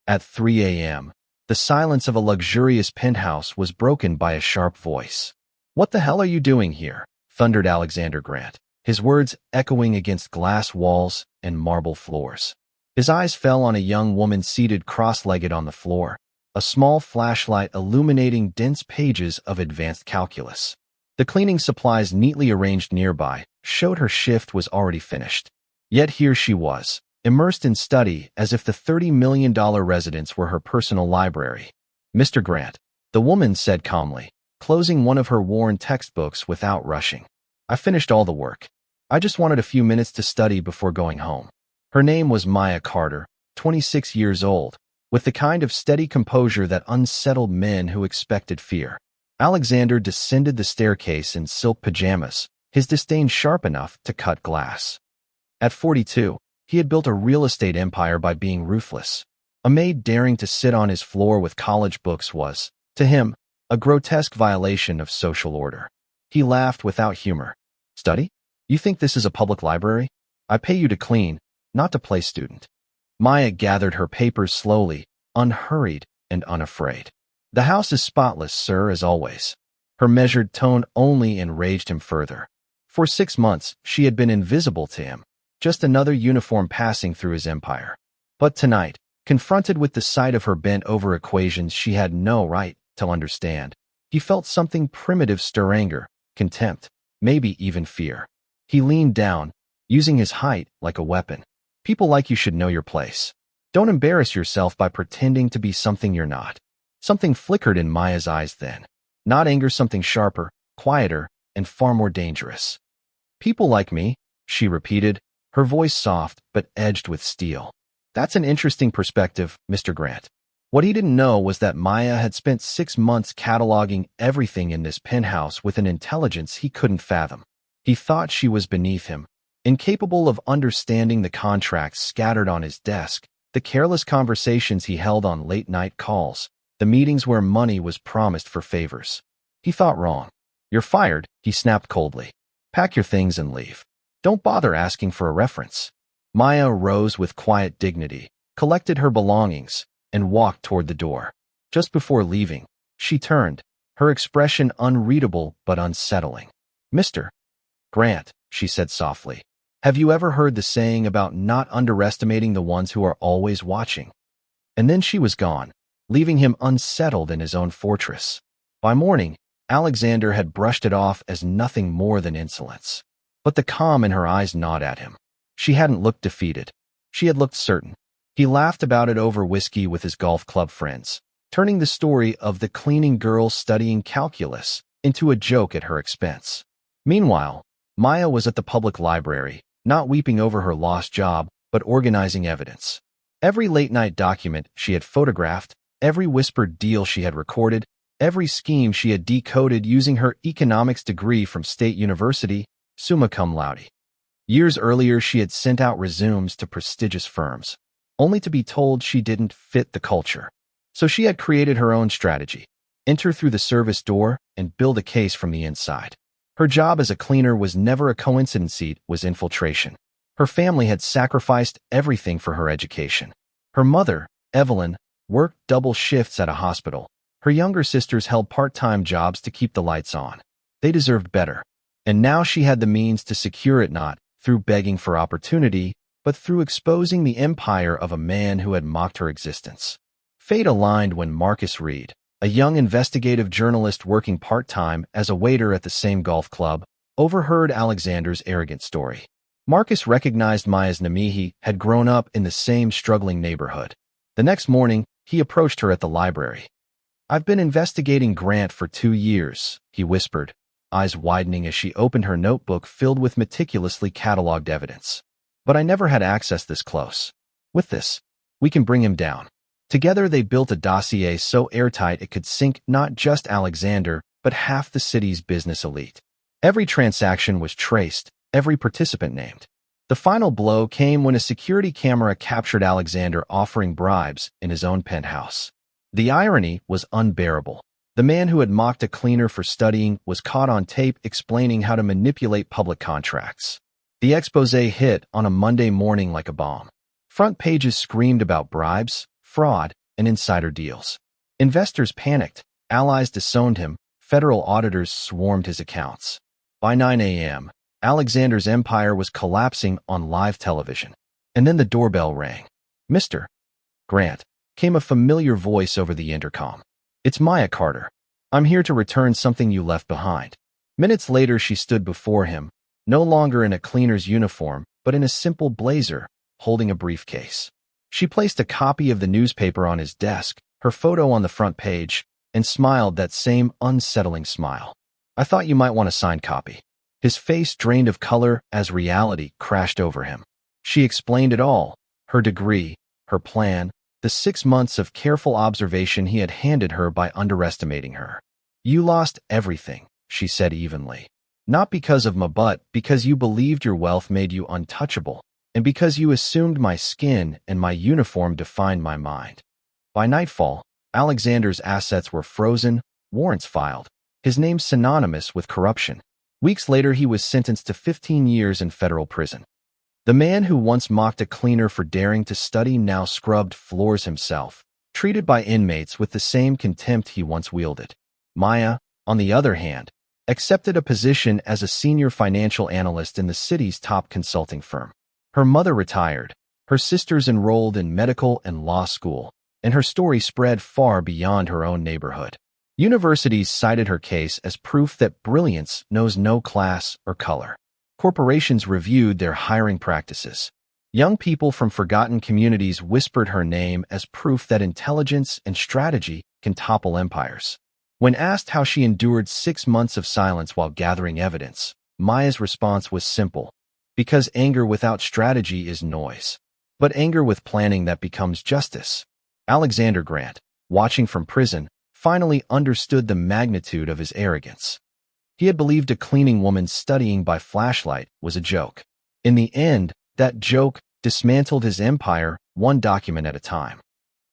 At 3 a.m., the silence of a luxurious penthouse was broken by a sharp voice. "What the hell are you doing here?" thundered Alexander Grant, his words echoing against glass walls and marble floors. His eyes fell on a young woman seated cross-legged on the floor, a small flashlight illuminating dense pages of advanced calculus. The cleaning supplies neatly arranged nearby showed her shift was already finished. Yet here she was, immersed in study as if the $30 million residence were her personal library. "Mr. Grant," the woman said calmly, closing one of her worn textbooks without rushing. "I finished all the work. I just wanted a few minutes to study before going home." Her name was Maya Carter, 26 years old, with the kind of steady composure that unsettled men who expected fear. Alexander descended the staircase in silk pajamas, his disdain sharp enough to cut glass. At 42, he had built a real estate empire by being ruthless. A maid daring to sit on his floor with college books was, to him, a grotesque violation of social order. He laughed without humor. "Study? You think this is a public library? I pay you to clean, not to play student." Maya gathered her papers slowly, unhurried and unafraid. "The house is spotless, sir, as always." Her measured tone only enraged him further. For 6 months, she had been invisible to him, just another uniform passing through his empire. But tonight, confronted with the sight of her bent-over equations she had no right to understand, he felt something primitive stir: anger, contempt, maybe even fear. He leaned down, using his height like a weapon. "People like you should know your place. Don't embarrass yourself by pretending to be something you're not." Something flickered in Maya's eyes then. Not anger, something sharper, quieter, and far more dangerous. "People like me," she repeated, her voice soft but edged with steel. "That's an interesting perspective, Mr. Grant." What he didn't know was that Maya had spent 6 months cataloging everything in this penthouse with an intelligence he couldn't fathom. He thought she was beneath him, incapable of understanding the contracts scattered on his desk, the careless conversations he held on late-night calls, the meetings where money was promised for favors. He thought wrong. "You're fired," he snapped coldly. "Pack your things and leave. Don't bother asking for a reference." Maya rose with quiet dignity, collected her belongings, and walked toward the door. Just before leaving, she turned, her expression unreadable but unsettling. "Mr. Grant," she said softly, "have you ever heard the saying about not underestimating the ones who are always watching?" And then she was gone, leaving him unsettled in his own fortress. By morning, Alexander had brushed it off as nothing more than insolence. But the calm in her eyes gnawed at him. She hadn't looked defeated. She had looked certain. He laughed about it over whiskey with his golf club friends, turning the story of the cleaning girl studying calculus into a joke at her expense. Meanwhile, Maya was at the public library, not weeping over her lost job, but organizing evidence. Every late-night document she had photographed, every whispered deal she had recorded, every scheme she had decoded using her economics degree from State University, summa cum laude. Years earlier, she had sent out resumes to prestigious firms, only to be told she didn't fit the culture. So she had created her own strategy: enter through the service door and build a case from the inside. Her job as a cleaner was never a coincidence, it was infiltration. Her family had sacrificed everything for her education. Her mother, Evelyn, worked double shifts at a hospital. Her younger sisters held part-time jobs to keep the lights on. They deserved better. And now she had the means to secure it, not through begging for opportunity, but through exposing the empire of a man who had mocked her existence. Fate aligned when Marcus Reed, a young investigative journalist working part-time as a waiter at the same golf club, overheard Alexander's arrogant story. Marcus recognized Maya's Namihi had grown up in the same struggling neighborhood. The next morning, he approached her at the library. "I've been investigating Grant for 2 years, he whispered, eyes widening as she opened her notebook filled with meticulously cataloged evidence. "But I never had access this close. With this, we can bring him down." Together they built a dossier so airtight it could sink not just Alexander, but half the city's business elite. Every transaction was traced, every participant named. The final blow came when a security camera captured Alexander offering bribes in his own penthouse. The irony was unbearable. The man who had mocked a cleaner for studying was caught on tape explaining how to manipulate public contracts. The exposé hit on a Monday morning like a bomb. Front pages screamed about bribes, fraud, and insider deals. Investors panicked, allies disowned him, federal auditors swarmed his accounts. By 9 a.m., Alexander's empire was collapsing on live television. And then the doorbell rang. "Mr. Grant," came a familiar voice over the intercom. "It's Maya Carter. I'm here to return something you left behind." Minutes later, she stood before him, no longer in a cleaner's uniform, but in a simple blazer, holding a briefcase. She placed a copy of the newspaper on his desk, her photo on the front page, and smiled that same unsettling smile. "I thought you might want a signed copy." His face drained of color as reality crashed over him. She explained it all, her degree, her plan, the 6 months of careful observation he had handed her by underestimating her. "You lost everything," she said evenly. "Not because of my butt, because you believed your wealth made you untouchable, and because you assumed my skin and my uniform defined my mind." By nightfall, Alexander's assets were frozen, warrants filed, his name synonymous with corruption. Weeks later, he was sentenced to 15 years in federal prison. The man who once mocked a cleaner for daring to study now scrubbed floors himself, treated by inmates with the same contempt he once wielded. Maya, on the other hand, accepted a position as a senior financial analyst in the city's top consulting firm. Her mother retired, her sisters enrolled in medical and law school, and her story spread far beyond her own neighborhood. Universities cited her case as proof that brilliance knows no class or color. Corporations reviewed their hiring practices. Young people from forgotten communities whispered her name as proof that intelligence and strategy can topple empires. When asked how she endured 6 months of silence while gathering evidence, Maya's response was simple: "Because anger without strategy is noise, but anger with planning that becomes justice." Alexander Grant, watching from prison, finally understood the magnitude of his arrogance. He had believed a cleaning woman studying by flashlight was a joke. In the end, that joke dismantled his empire, one document at a time.